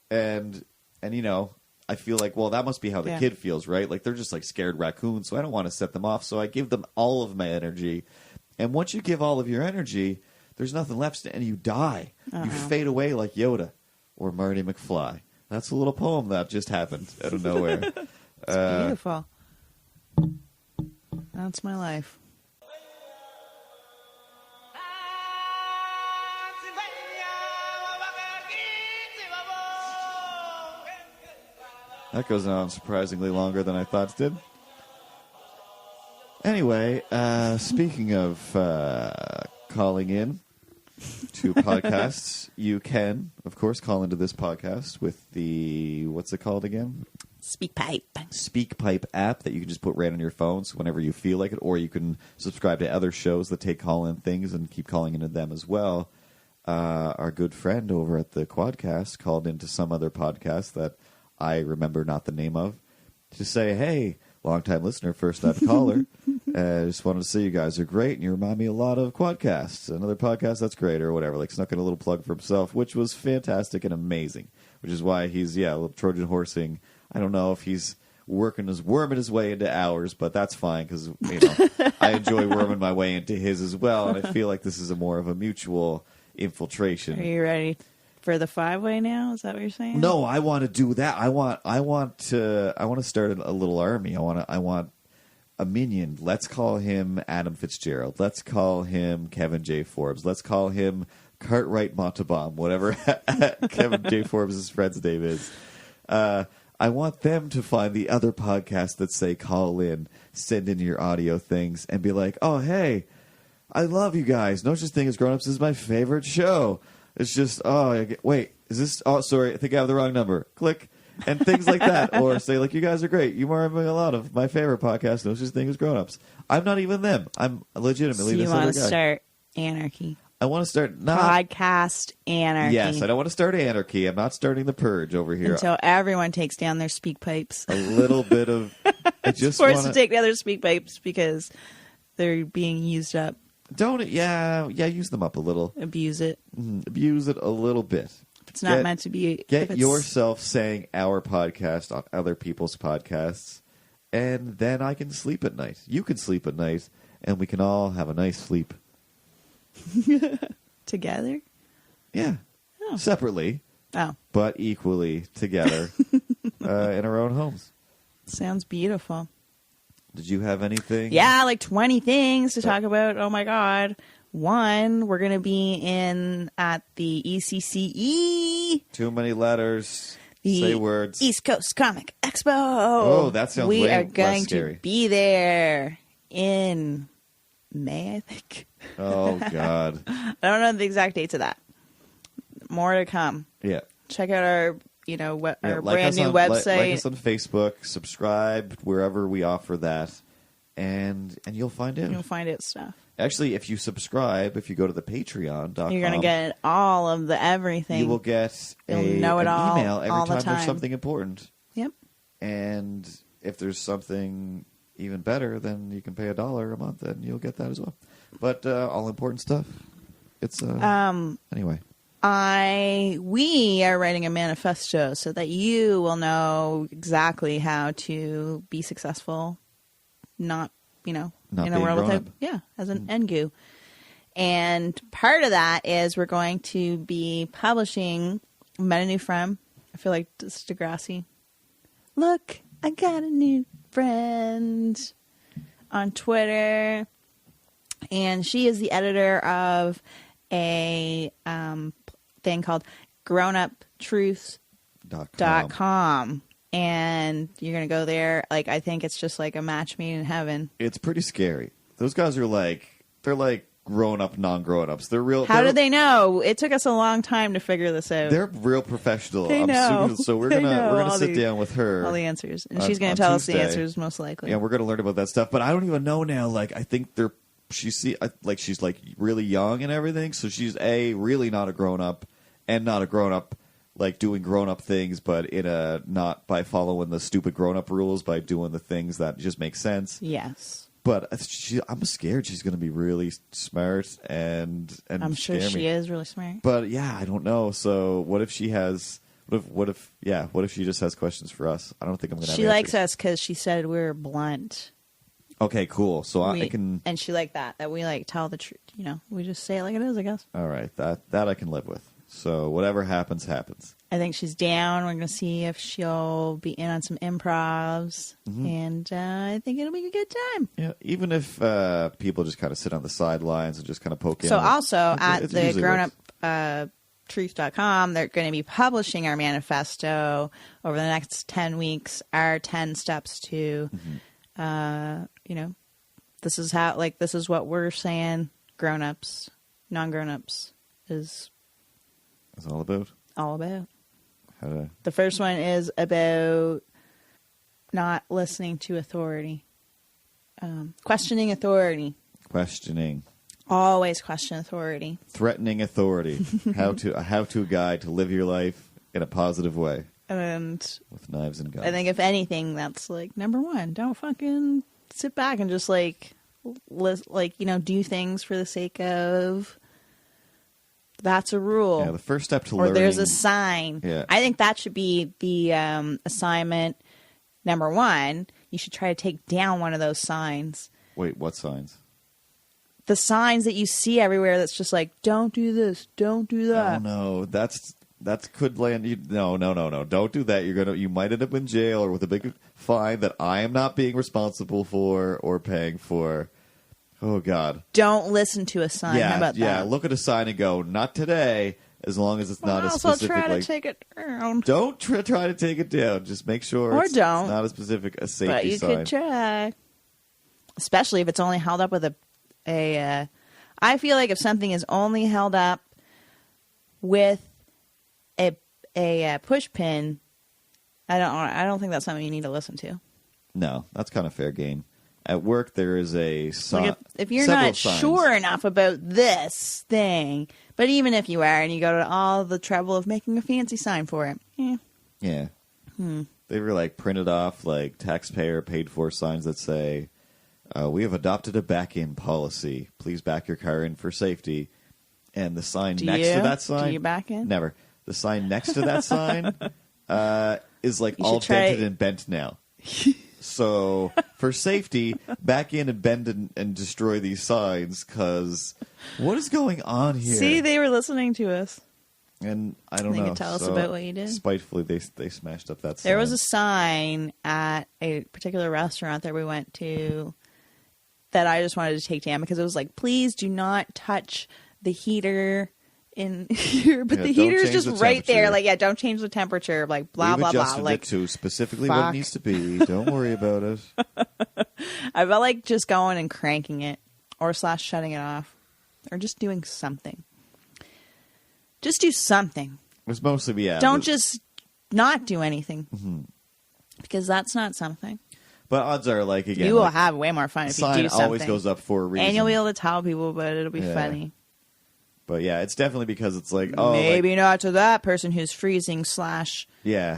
And I feel like, well, that must be how the kid feels, right? Like, they're just like scared raccoons, so I don't want to set them off. So I give them all of my energy. And once you give all of your energy, there's nothing left, and you die. You fade away like Yoda or Marty McFly. That's a little poem that just happened out of nowhere. It's beautiful. That's my life. That goes on surprisingly longer than I thought it did. Anyway, speaking of calling in to podcasts, you can, of course, call into this podcast with the, what's it called again? SpeakPipe app that you can just put right on your phone, so whenever you feel like it, or you can subscribe to other shows that take call-in things and keep calling into them as well. Our good friend over at the Quadcast called into some other podcast that I remember not the name of to say, hey, long-time listener, first-time caller, I just wanted to say you guys are great, and you remind me a lot of Quadcasts, another podcast that's great, or whatever. Like, snuck in a little plug for himself, which was fantastic and amazing, which is why he's, a little Trojan horsing. I don't know if he's worming his way into ours, but that's fine because I enjoy worming my way into his as well, and I feel like this is more of a mutual infiltration. Are you ready for the 5-way now? Is that what you're saying? No, I want to do that. I want to start a little army. I want a minion. Let's call him Adam Fitzgerald. Let's call him Kevin J. Forbes. Let's call him Cartwright Montalban, whatever Kevin J. Forbes' friend's name is. I want them to find the other podcasts that say call in, send in your audio things, and be like, oh, hey, I love you guys. No Such Thing as Grown Ups is my favorite show. It's just, wait, is this, oh, sorry, I think I have the wrong number. Click. And things like that. Or say, like, you guys are great. You remind me a lot of my favorite podcast, No Such Thing as Grown Ups. I'm not even them. I'm legitimately this other guy. You want to start anarchy. I want to start podcast anarchy. Yes, I don't want to start anarchy. I'm not starting the purge over here. Until everyone takes down their speak pipes. A little bit of. I just forced to take down their speak pipes because they're being used up. Don't it? Yeah. Use them up a little. Abuse it. Abuse it a little bit. It's not meant to be. Get yourself saying our podcast on other people's podcasts, and then I can sleep at night. You can sleep at night, and we can all have a nice sleep. Together? Yeah. Oh. Separately, Oh, but equally together in our own homes. sounds beautiful. Did you have anything? Yeah, like 20 things to talk about. Oh my God. One, we're going to be at the ECCE. Too many letters. The Say words. East Coast Comic Expo. Oh, that sounds We way are less going scary. to be there in May, I think. Oh, God. I don't know the exact dates of that. More to come. Yeah. Check out our, Yeah, our like brand us new on- website. Like us on Facebook. Subscribe wherever we offer that. And you'll find out. You'll find out stuff. Actually, if you subscribe, if you go to the Patreon.com, You're going to get all of the everything. you will get You'll know it an all- email every all the time there's time. something important. Yep. And if there's something even better, then you can pay $1 a month and you'll get that as well. But all important stuff. It's anyway. We are writing a manifesto so that you will know exactly how to be successful, not in a being world grown without, up. as an NGU. And part of that is we're going to be publishing, met a new friend. I feel like it's Degrassi. Look, I got a new friend on Twitter. And she is the editor of a thing called grownuptruth.com. And you're going to go there. Like, I think it's just like a match made in heaven. It's pretty scary. Those guys are they're like grown-up, non-grown-ups. They're real. How did they know? It took us a long time to figure this out. They're real professional. They know. So we're They gonna know we're gonna all sit the- down with her. all the answers. And on- she's going on to tell us Tuesday. the answers, most likely. Yeah, we're gonna learn about that stuff. But I don't even know now. Like, I think she's really young and everything. So she's really not a grown-up, and not a grown-up like doing grown-up things, but not by following the stupid grown-up rules, by doing the things that just make sense. Yes. But I'm scared she's going to be really smart and I'm sure scare she me. is really smart. But yeah, I don't know. So what if she has? What if she just has questions for us? I don't think I'm going to. She likes us because she said we're blunt. Okay, cool. So I can. And she liked that we like tell the truth. We just say it like it is, I guess. All right, that I can live with. So whatever happens, happens. I think she's down. We're going to see if she'll be in on some improvs. Mm-hmm. And I think it'll be a good time. Yeah, even if people just kind of sit on the sidelines and just kind of poke in. So also at it the usually works. grownuptruth.com, they're going to be publishing our manifesto over the next 10 weeks, our 10 steps to, this is what we're saying grown-ups, non-grown-ups is It's all about. all about. How to, The first one is about not listening to authority. Questioning authority. questioning, Always question authority. threatening authority. A how-to guide to live your life in a positive way And with knives and guns. I think if anything, that's like number one. Don't fucking sit back and just do things for the sake of. That's a rule. Yeah, the first step to or learning. there's a sign. Yeah. I think that should be the assignment number one. You should try to take down one of those signs. Wait, what signs? The signs that you see everywhere that's just like, don't do this, don't do that. Oh no, that could land you. No, don't do that. You might end up in jail or with a big fine that I am not being responsible for or paying for. Oh God. Don't listen to a sign. How about that? Look at a sign and go, not today, as long as it's not a also specific. try to like, take it down. don't try to take it down. Just make sure Or it's don't. not a specific a safety But you sign. could try. Especially if it's only held up with I feel like if something is only held up with a push pin, I don't think that's something you need to listen to. No, that's kind of fair game. At work, there is a sign. Like if you're not sure enough about this thing, but even if you are and you go to all the trouble of making a fancy sign for it, Yeah. They were printed off taxpayer paid for signs that say, we have adopted a back-in policy. Please back your car in for safety. And the sign Do next you? to that sign. Do you back in? Never. The sign next to that sign is You all should try- dented and bent now. So, for safety, back in and bend and destroy these signs, because what is going on here? See, they were listening to us. And I don't know. They could tell us about what you did. Spitefully, they smashed up that sign. There was a sign at a particular restaurant that we went to that I just wanted to take down because it was like, please do not touch the heater in here. But the heater is just right there. Like, don't change the temperature. Like, blah, blah, blah. We've adjusted like, it to specifically what it needs to be. Don't worry about it. I felt like just going and cranking it or / shutting it off or just doing something. Just do something. It's mostly, Don't just not do anything. Mm-hmm. Because that's not something. But odds are, like, again, you will have way more fun if you do something. Sign always goes up for a reason. And you'll be able to tell people about it. It'll be funny. But yeah, it's definitely because it's like, maybe not to that person who's freezing /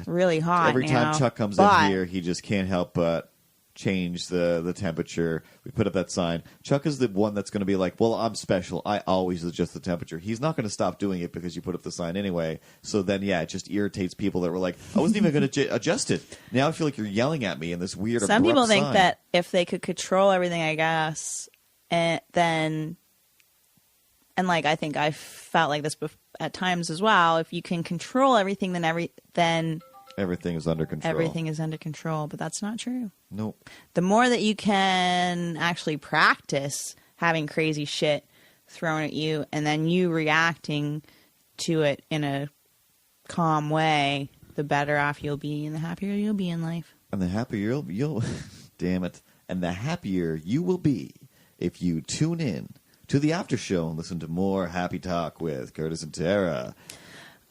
really hot. Every time Chuck comes in here, he just can't help but change the temperature. We put up that sign. Chuck is the one that's going to be like, well, I'm special. I always adjust the temperature. He's not going to stop doing it because you put up the sign anyway. So then, it just irritates people that were like, I wasn't even going to adjust it. Now I feel like you're yelling at me in this weird, Some people think sign. that if they could control everything, I guess, and like I think I felt like this at times as well. If you can control everything, then everything is under control. Everything is under control, but that's not true. Nope. The more that you can actually practice having crazy shit thrown at you and then you reacting to it in a calm way, the better off you'll be and the happier you'll be in life. And the happier you'll damn it. And the happier you will be if you tune in to the after show and listen to more Happy Talk with Curtis and Tara.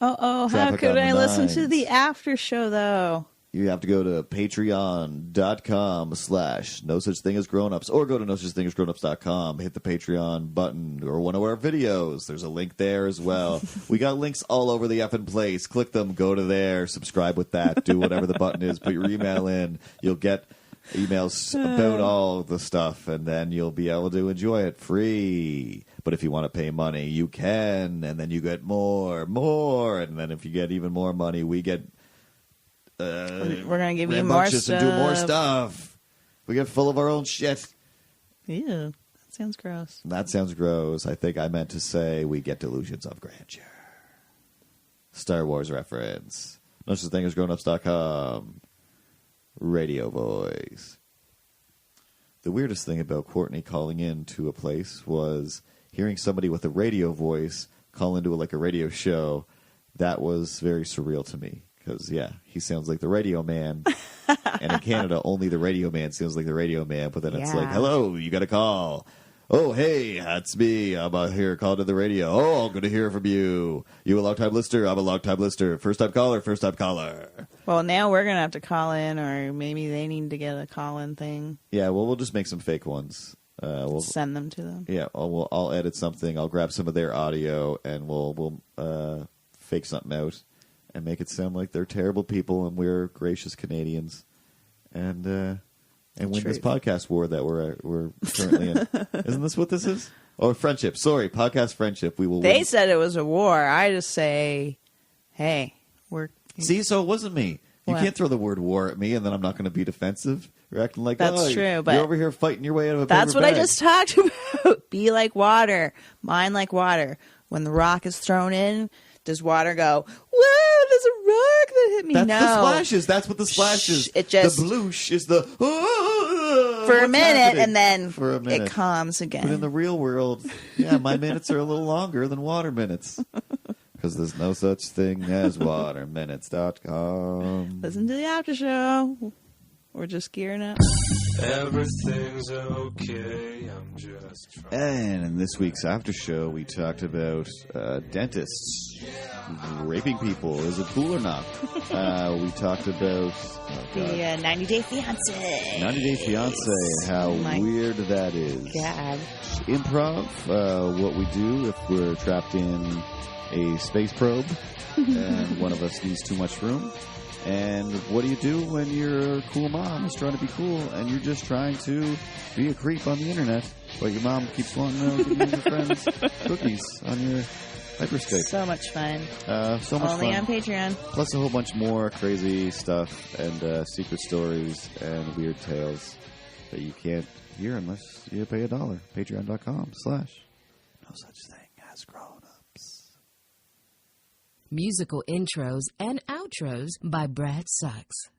How Traffic could on I the listen to nines. the after show, though? You have to go to patreon.com/no such thing as grownups or go to no such thing as grownups.com. Hit the Patreon button or one of our videos. There's a link there as well. We got links all over the effing place. Click them, go to there, subscribe with that, do whatever the button is, put your email in. You'll get emails about all the stuff, and then you'll be able to enjoy it free. But if you want to pay money, you can, and then you get more, and then if you get even more money, we get we're going to give you more stuff. And do more stuff. We get full of our own shit. Ew, that sounds gross. That sounds gross. I think I meant to say we get delusions of grandeur. Star Wars reference. No such thing as grownups.com. Radio voice. The weirdest thing about Courtney calling in to a place was hearing somebody with a radio voice call into a radio show. That was very surreal to me because, he sounds like the radio man. And in Canada, only the radio man sounds like the radio man. But then it's like, hello, you got a call. Oh, hey, that's me. I'm out here calling to the radio. Oh, I'm going to hear from you. You a long-time listener? I'm a long-time listener. First-time caller, first-time caller. Well, now we're going to have to call in, or maybe they need to get a call-in thing. Yeah, well, we'll just make some fake ones. We'll send them to them. Yeah, I'll edit something. I'll grab some of their audio, and we'll fake something out and make it sound like they're terrible people and we're gracious Canadians. And win this podcast war that we're currently in. Isn't this what this is? Oh, friendship. Sorry, podcast friendship. We will They win. said it was a war. I just say, hey, we're... See, so it wasn't me. You What? can't throw the word war at me and then I'm not going to be defensive. You're acting like, That's true, but you're over here fighting your way out of a That's paper what I bag. just talked about. Be like water. Mind like water. When the rock is thrown in, does water go, whoa, there's a rock that hit me? That's no. the splashes. That's what the splash is. It just... The bloosh is the... for a what's minute, happening? and then For a minute. it calms But in again. the real world, my minutes are a little longer than water minutes. Because there's no such thing as waterminutes.com. Listen to the after show. We're just gearing up. Everything's okay, I'm just trying. And in this week's after show, we talked about dentists raping people. Is it cool or not? We talked about The 90 Day Fiancé. 90 Day Fiancé and how My weird that is. God. Improv, what we do if we're trapped in a space probe and one of us needs too much room. And what do you do when your cool mom is trying to be cool and you're just trying to be a creep on the internet, but your mom keeps wanting to give you and your friends cookies on your Hyperscape. So much fun. So much Only fun. on Patreon. Plus a whole bunch more crazy stuff and secret stories and weird tales that you can't hear unless you pay $1. Patreon.com/no such thing as grown-ups. Musical intros and outros by Brad Sucks.